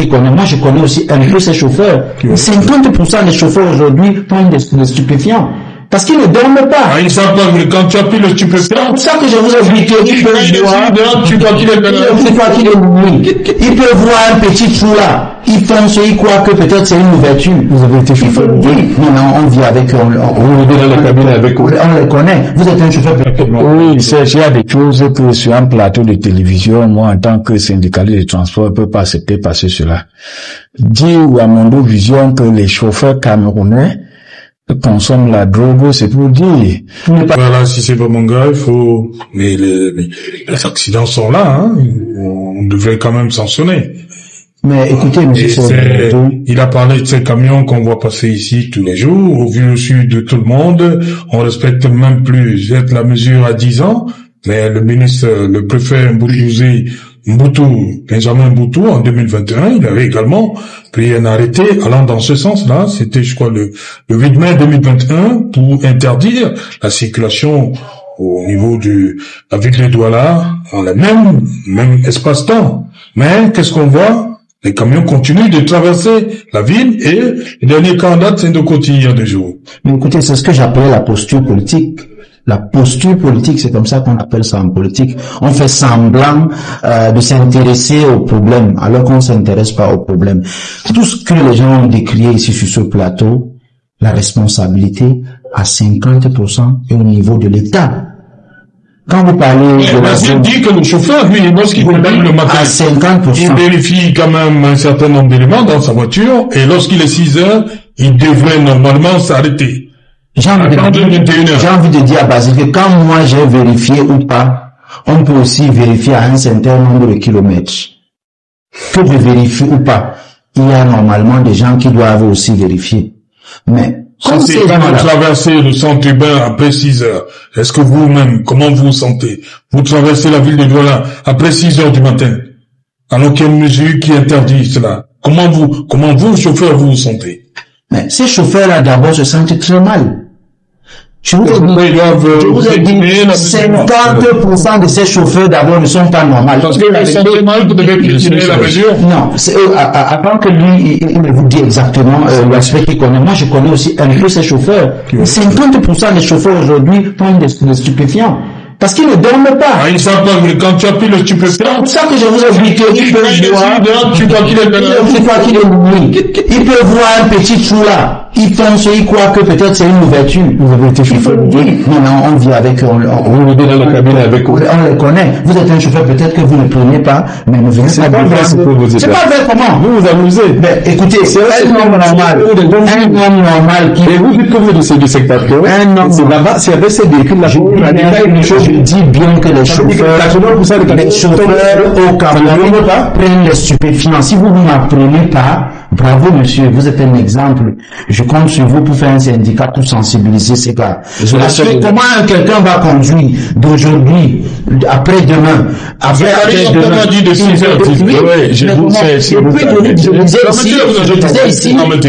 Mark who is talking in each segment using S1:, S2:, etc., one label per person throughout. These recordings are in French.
S1: qui connaît. Moi, je connais aussi un peu ces chauffeurs. 50% des chauffeurs aujourd'hui prennent des stupéfiants. Parce qu'ils ne dorment pas.
S2: Ah, ils savent pas que quand tu as pris le stupéfiant.
S1: C'est ça que je vous ai dit. Ils peuvent voir.
S2: Tu crois qu'il est
S1: Ils peuvent voir un petit trou là. Ils pensent, ils croient que peut-être c'est une ouverture.
S3: Vous avez été chauffeur.
S1: Oui, non, on vit avec eux.
S3: On est dans la cabine avec eux.
S1: On les connaît. Vous êtes un chauffeur.
S3: Oui, il y a des choses que sur un plateau de télévision, moi, en tant que syndicaliste de transport, je peux pas accepter passer cela. Dire à Mondo Vision que les chauffeurs camerounais consomment la drogue, c'est pour dire.
S2: Voilà, si c'est pas mon gars, il faut, mais les accidents sont là, hein. On devrait quand même sanctionner.
S1: Mais écoutez, monsieur,
S2: il a parlé de ces camions qu'on voit passer ici tous les jours, au vu au sud de tout le monde. On respecte même plus la mesure à 10 ans. Mais le ministre, le préfet Benjamin Mboutou, en 2021, il avait également pris un arrêté allant dans ce sens-là. C'était, je crois, le 8 mai 2021 pour interdire la circulation au niveau de la ville de Douala en le même espace-temps. Mais qu'est-ce qu'on voit? Les camions continuent de traverser la ville et le dernier cas en date, c'est de côté il y a 2 jours.
S1: Mais écoutez, c'est ce que j'appelle la posture politique. La posture politique, c'est comme ça qu'on appelle ça en politique. On fait semblant de s'intéresser au problème, alors qu'on ne s'intéresse pas au problème. Tout ce que les gens ont décrié ici sur ce plateau, la responsabilité à 50% est au niveau de l'État. Quand vous parlez de la
S2: zone, dit que le chauffeur, lui, lorsqu'il débarque le matin,
S1: à 50%,
S2: il vérifie quand même un certain nombre d'éléments dans sa voiture, et lorsqu'il est 6 heures, il devrait normalement s'arrêter.
S1: J'ai envie de dire à Basile que quand moi j'ai vérifié ou pas, on peut aussi vérifier à un certain nombre de kilomètres. Que je vérifie ou pas, il y a normalement des gens qui doivent aussi vérifier. Mais
S2: quand vous traversez le centre urbain après 6 heures, est-ce que vous-même, comment vous vous sentez? Vous traversez la ville de Douala après 6 heures du matin, alors qu'il y a une mesure qui interdit cela. Comment vous, chauffeur, vous vous sentez?
S1: Mais ces chauffeurs-là, d'abord, se sentent très mal. Je vous ai dit, 50% de ces chauffeurs, d'abord, ne sont pas normaux.
S2: Parce que les sentent mal, vous devez continuer la mesure.
S1: Non, avant que lui, il vous dit exactement l'aspect qu'il connaît. Moi, je connais aussi un peu ces chauffeurs. 50% des chauffeurs aujourd'hui prennent des stupéfiants. Parce qu'ils ne dorment pas.
S2: Ah, ils savent pas que quand tu as pris le stupéfiant.
S1: C'est ça que je vous ai expliqué. Ils peuvent voir.
S2: Tu crois qu'il est
S1: Ils peuvent voir un petit trou là. Ils pensent, ils croient que peut-être c'est une ouverture.
S3: Vous avez été chauffeur.
S1: Oui, non, on vit avec eux.
S3: On est dans la cabine avec eux.
S1: On les connaît. Vous êtes un chauffeur, peut-être que vous ne prenez pas, mais ne venez pas. C'est pas vrai comment?
S3: Vous vous amusez.
S1: Mais écoutez, c'est un homme normal. Un homme normal qui.
S3: Et vous dites que vous êtes du secteur.
S1: Un homme.
S3: C'est là-bas, c'est avec ces véhicules-là.
S1: Je dis bien que les chauffeurs au Cameroun prennent les stupéfiants. Si vous ne m'apprenez pas, bravo monsieur, vous êtes un exemple. Je compte sur vous pour faire un syndicat pour sensibiliser ces gars. Parce que comment quelqu'un va conduire d'aujourd'hui, après-demain, après-demain, je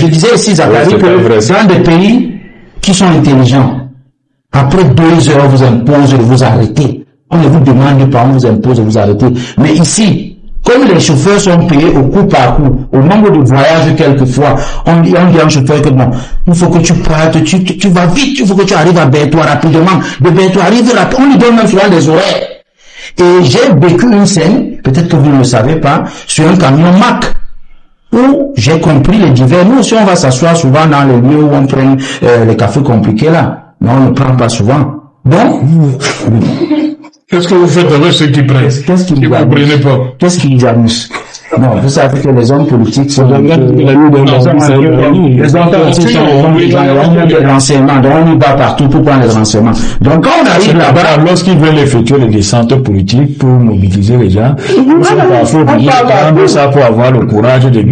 S1: disais ici, Zachary, que dans des pays qui sont intelligents, après 2 heures, on vous impose de vous arrêter. On ne vous demande pas, on vous impose de vous arrêter. Mais ici, comme les chauffeurs sont payés au coup par coup, au nombre de voyages quelquefois, on dit à un chauffeur que bon, il faut que tu partes, tu vas vite, il faut que tu arrives à Bertois rapidement. De Bertois arrive rapidement, on lui donne même souvent des horaires. Et j'ai vécu une scène, peut-être que vous ne le savez pas, sur un camion Mac, où j'ai compris les divers. Nous aussi, on va s'asseoir souvent dans les lieux où on prend les cafés compliqués là. Mais on ne prend pas souvent. Donc,
S2: qu'est-ce que vous faites avec ceux qui prennent?
S1: Qu'est-ce qu'ils vous
S2: prenez pas?
S1: Qu'est-ce qu'ils amusent? Non, vous savez que les hommes politiques sont des renseignements. Donc on y va partout pour prendre les renseignements. Donc quand on arrive là-bas,
S3: lorsqu'ils veulent effectuer les descentes politiques pour mobiliser les gens, ça pour avoir le courage de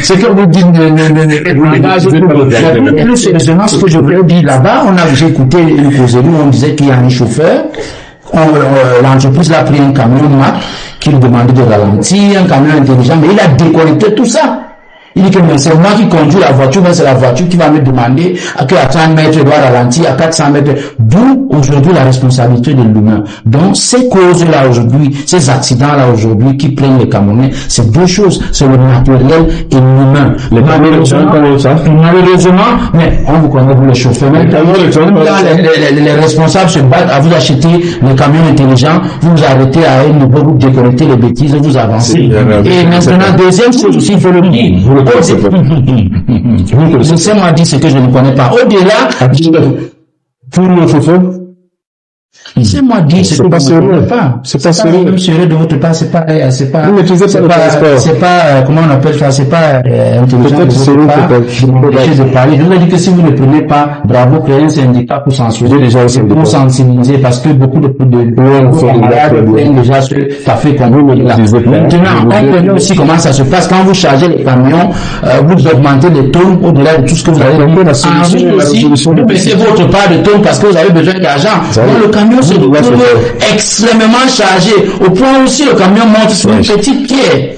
S1: c'est que vous dites plus sérieusement ce que je voulais dire là-bas, on a écouté une causerie où on disait qu'il y a un chauffeur, l'entreprise a pris un camion Mac qui lui demandait de ralentir, un camion intelligent, mais il a déconnecté tout ça. Il dit que c'est moi qui conduis la voiture, mais c'est la voiture qui va me demander qu'à 30 mètres, je dois ralentir, à 400 mètres. D'où aujourd'hui la responsabilité de l'humain. Donc, ces causes-là aujourd'hui, ces accidents-là aujourd'hui qui plaignent les Camerounais, c'est deux choses. C'est le matériel et l'humain. Malheureusement, mais on vous connaît, vous les chauffeurs. Les responsables se battent à vous acheter les camions intelligents, vous vous arrêtez à un niveau, vous déconnectez les bêtises, vous avancez. Et maintenant, deuxième chose aussi, il faut le dire. Laissez-moi dire ce que je ne connais pas. Au-delà,
S3: pour le chauffeur,
S1: laissez-moi dire ce que je ne connais pas.
S3: C'est pas sérieux.
S1: Sérieux de votre part, c'est pas, comment on appelle ça, c'est pas, intelligent de votre part, de parler. Je vous ai dit que si vous ne prenez pas, bravo, créez un syndicat pour censurer déjà, pour sensibiliser, parce que beaucoup de camarades prennent déjà ce café qu'on veut là. Maintenant, on connaît aussi comment ça se passe. Quand vous chargez les camions, vous augmentez les tonnes au-delà de tout ce que vous avez. Ensuite aussi, vous baissez votre part de tonnes parce que vous avez besoin d'argent. Donc le camion se retrouve extrêmement chargé, au point où si le camion monte sur une petite pierre,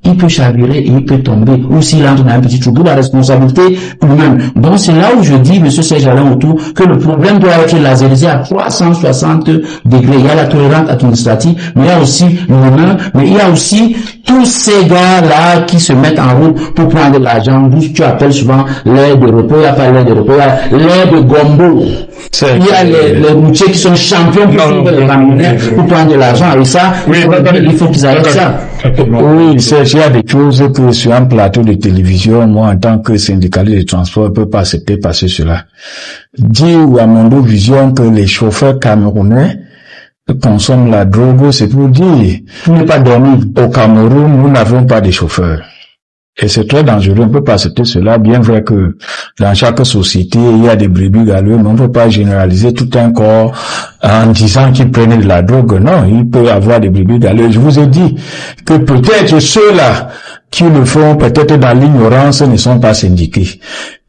S1: il peut chavirer et il peut tomber, ou s'il entre dans un petit trou, la responsabilité lui-même. Donc c'est là où je dis, monsieur Serge Alain Autou, que le problème doit être laserisé à 360 degrés. Il y a la tolérance administrative, mais il y a aussi l'humain, mais il y a aussi tous ces gars-là qui se mettent en route pour prendre de l'argent. Tu appelles souvent l'air de repos, il n'y a pas l'air de repos, il y a l'air de gombo. Il y a les routiers qui sont champions pour prendre de l'argent, et ça, il faut qu'ils arrêtent ça.
S3: Oui, Serge, il y a des choses que sur un plateau de télévision, moi, en tant que syndicaliste de transport, je ne peux pas accepter passer cela. Dire à Mondo Vision que les chauffeurs camerounais consomment la drogue, c'est pour dire, vous n'êtes pas dormi. Au Cameroun, nous n'avons pas de chauffeurs. Et c'est très dangereux, on ne peut pas accepter cela, bien vrai que dans chaque société, il y a des brebis galeux, mais on ne peut pas généraliser tout un corps en disant qu'ils prennent de la drogue. Non, il peut y avoir des brebis galeux. Je vous ai dit que peut-être ceux-là qui le font, peut-être dans l'ignorance, ne sont pas syndiqués.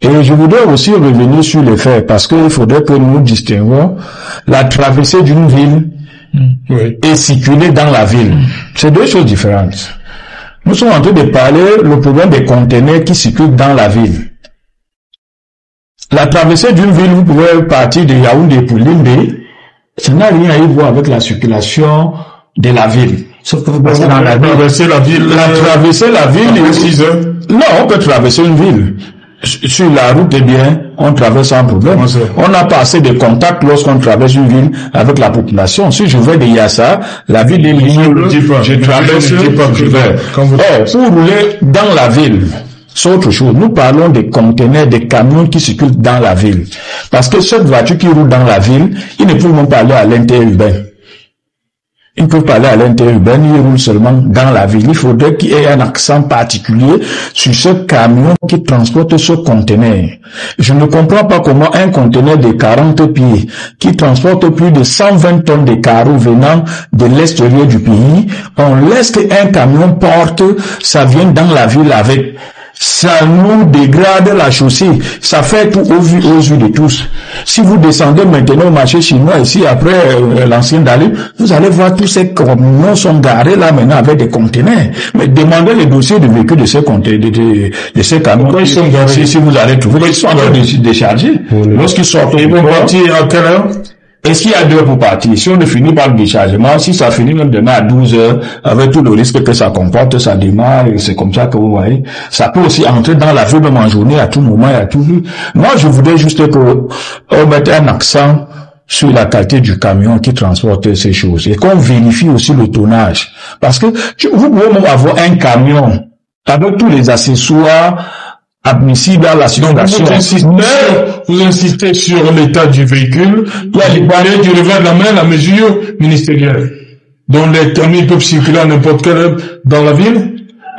S3: Et je voudrais aussi revenir sur les faits, parce qu'il faudrait que nous distinguons la traversée d'une ville et circuler dans la ville. C'est deux choses différentes. Nous sommes en train de parler le problème des conteneurs qui circulent dans la ville. La traversée d'une ville, vous pouvez partir de Yaoundé pour Limbe, ça n'a rien à y voir avec la circulation de la ville. Sauf que vous passez dans la ville. Traverser la ville. Traverser la ville, il y a 6 heures. Non, on peut traverser une ville. Sur la route, eh bien, on traverse sans problème. On n'a pas assez de contact lorsqu'on traverse une ville avec la population. Si je vais de Yassa, la ville est libre, je traverse, je vais. Or, pour rouler dans la ville, c'est autre chose. Nous parlons des conteneurs, des camions qui circulent dans la ville. Parce que cette voiture qui roule dans la ville, ils ne peuvent même pas aller à l'interurbain. Ils ne peuvent pas aller à l'interurbain, ils roulent seulement dans la ville. Il faudrait qu'il y ait un accent particulier sur ce camion qui transporte ce conteneur. Je ne comprends pas comment un conteneur de 40 pieds qui transporte plus de 120 tonnes de carreaux venant de l'extérieur du pays, on laisse qu'un camion porte, ça vient dans la ville avec. Ça nous dégrade la chaussée. Ça fait tout aux yeux de tous. Si vous descendez maintenant au marché chinois ici, après l'ancien Dali, vous allez voir tous ces camions sont garés là maintenant avec des conteneurs. Mais demandez les dossiers de véhicule de ces conteneurs, de ces camions. Ils sont garés. Si vous allez trouver, ils sont en train de décharger. Lorsqu'ils sortent, ils vont partir à quelle heure? Est-ce qu'il y a 2 heures pour partir? Si on ne finit pas le déchargement, si ça finit même demain à 12 heures, avec tout le risque que ça comporte, ça démarre, et c'est comme ça que vous voyez. Ça peut aussi entrer dans la vie même en journée, à tout moment et à tout lieu. Moi, je voudrais juste qu'on mette un accent sur la qualité du camion qui transporte ces choses. Et qu'on vérifie aussi le tonnage. Parce que vous pouvez même avoir un camion avec tous les accessoires admissible à la circulation.
S2: Vous insistez sur l'état du véhicule. Il y a les balais qui revêtent la mesure ministérielle. Donc les camions peuvent circuler à n'importe quelle heure dans la ville.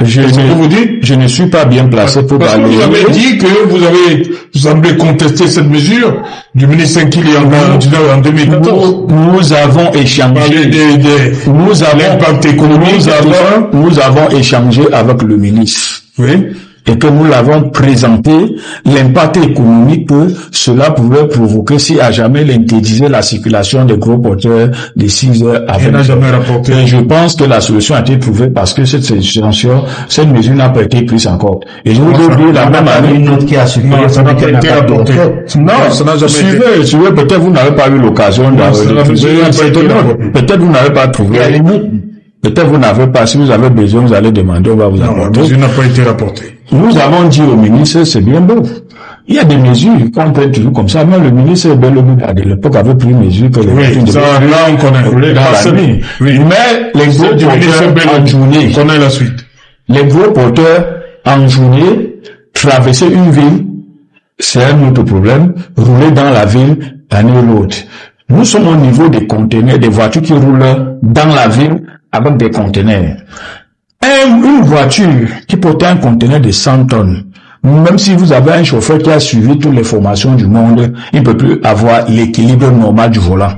S3: Je ne suis pas bien placé pour parler.
S2: Vous avez dit que vous semblez contester cette mesure du ministre Nkili en 2014.
S3: Nous avons échangé
S2: l'impact économique.
S3: Nous avons échangé avec le ministre.
S2: Oui.
S3: et que nous l'avons présenté, l'impact économique que cela pouvait provoquer si à jamais il interdisait la circulation des gros porteurs de 6 heures à 20 heures. Et je pense que la solution a été trouvée parce que cette mesure n'a pas été prise encore. Et je vous dis la même année,
S1: une autre qui a suivi.
S2: Non, ça n'a pas été rapporté.
S3: Non, ça n'a jamais été. Suivez, peut-être vous n'avez pas eu l'occasion de trouver. Peut-être vous n'avez pas trouvé. Peut-être vous n'avez pas, si vous avez besoin, vous allez demander, on va vous apporter.
S2: Non, la mesure n'a pas été rapportée.
S3: Nous avons dit au ministre, c'est bien beau. Il y a des mesures qu'on peut toujours comme ça. Même le ministre à l'époque avait pris une mesure que
S2: oui, ça, là, on connaît.
S3: Oui. Mais les gros porteurs en journée,
S2: on connaît la suite.
S3: Les gros porteurs en journée, traverser une ville, c'est un autre problème. Rouler dans la ville, un ou l'autre. Nous sommes au niveau des conteneurs, des voitures qui roulent dans la ville avec des conteneurs. Une voiture qui porte un conteneur de 100 tonnes, même si vous avez un chauffeur qui a suivi toutes les formations du monde, il ne peut plus avoir l'équilibre normal du volant.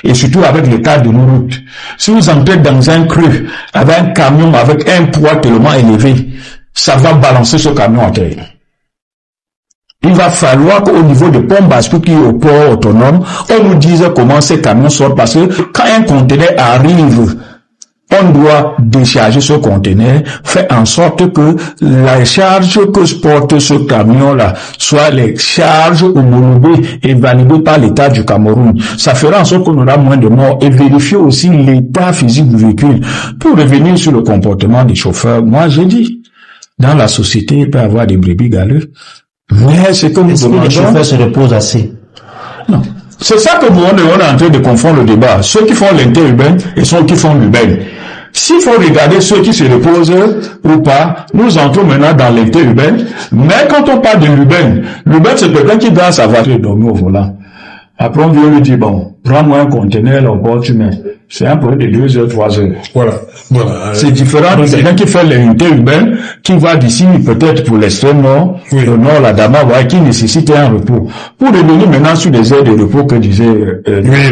S3: Et surtout avec l'état de nos routes. Si vous entrez dans un creux avec un camion avec un poids tellement élevé, ça va balancer ce camion à terre. Il va falloir qu'au niveau de Pont Bascule qui est au port autonome, on nous dise comment ces camions sortent parce que quand un conteneur arrive, on doit décharger ce conteneur, faire en sorte que la charge que porte ce camion-là soit les charges homologuées et validées par l'État du Cameroun. Ça fera en sorte qu'on aura moins de morts et vérifier aussi l'état physique du véhicule. Pour revenir sur le comportement des chauffeurs, moi j'ai dit, dans la société, il peut y avoir des brebis galeux, mais c'est que nous demandons...
S1: Les chauffeurs se reposent assez.
S3: Non. C'est ça que nous, on est en train de confondre le débat. Ceux qui font l'interurbain et ceux qui font l'urbain. S'il faut regarder ceux qui se reposent ou pas, nous entrons maintenant dans l'interurbain. Mais quand on parle de l'urbain c'est quelqu'un qui dans sa voiture dormir au volant. Après on vient lui dire, bon, prends-moi un conteneur au bord, tu mets. C'est un projet de 2 heures, 3 heures.
S2: Voilà.
S3: C'est différent de quelqu'un qui fait l'interurbain, qui va d'ici peut-être pour l'extrême nord, le nord, la Dama, qui nécessite un repos. Pour revenir maintenant sur les heures de repos que disait,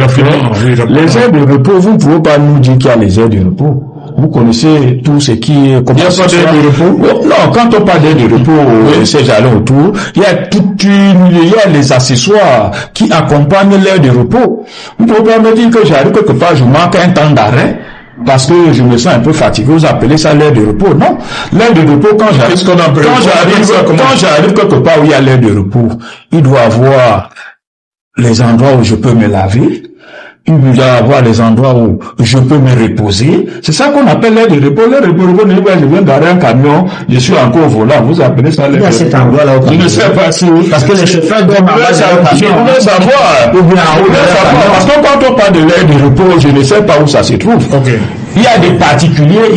S2: rapidement.
S3: Les heures de repos, vous ne pouvez pas nous dire qu'il y a les heures de repos. Vous connaissez tout ce qui est...
S2: Il n'y a pas d'aide de repos?
S3: Non, quand on parle d'aide de repos, ces jalons autour, il y a les accessoires qui accompagnent l'aide de repos. Vous ne pouvez pas me dire que j'arrive quelque part, je manque un temps d'arrêt, parce que je me sens un peu fatigué, vous appelez ça l'aide de repos. Non. L'aide de repos, quand j'arrive quelque part où il y a l'aide de repos, il doit avoir les endroits où je peux me laver, il doit avoir les endroits où je peux me reposer. C'est ça qu'on appelle l'aide de repos. L'aide de repos, je viens d'arrêter un camion, je suis encore au volant. Vous appelez ça l'aide de repos.
S1: Il y a cet endroit-là au
S3: Je ne sais pas si...
S1: Parce que les chauffeurs doivent
S3: Je voulais savoir. Parce que quand on parle de l'aide de repos, je ne sais pas où ça se trouve.
S2: Okay.
S3: Il y a des particuliers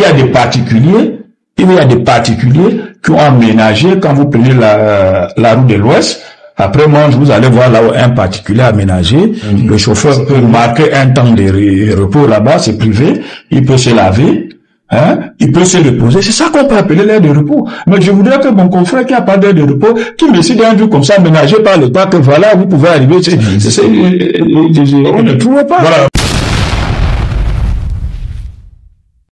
S3: qui ont aménagé, quand vous prenez la route de l'Ouest, après moi, vous allez voir là où un particulier aménagé, le chauffeur peut marquer un temps de repos là-bas, c'est privé, il peut se laver, il peut se reposer, c'est ça qu'on peut appeler l'aide de repos. Mais je voudrais que mon confrère qui a pas d'aide de repos, qui décide un jour comme ça, aménagé par l'État, que voilà, vous pouvez arriver, on ne trouve pas. Voilà.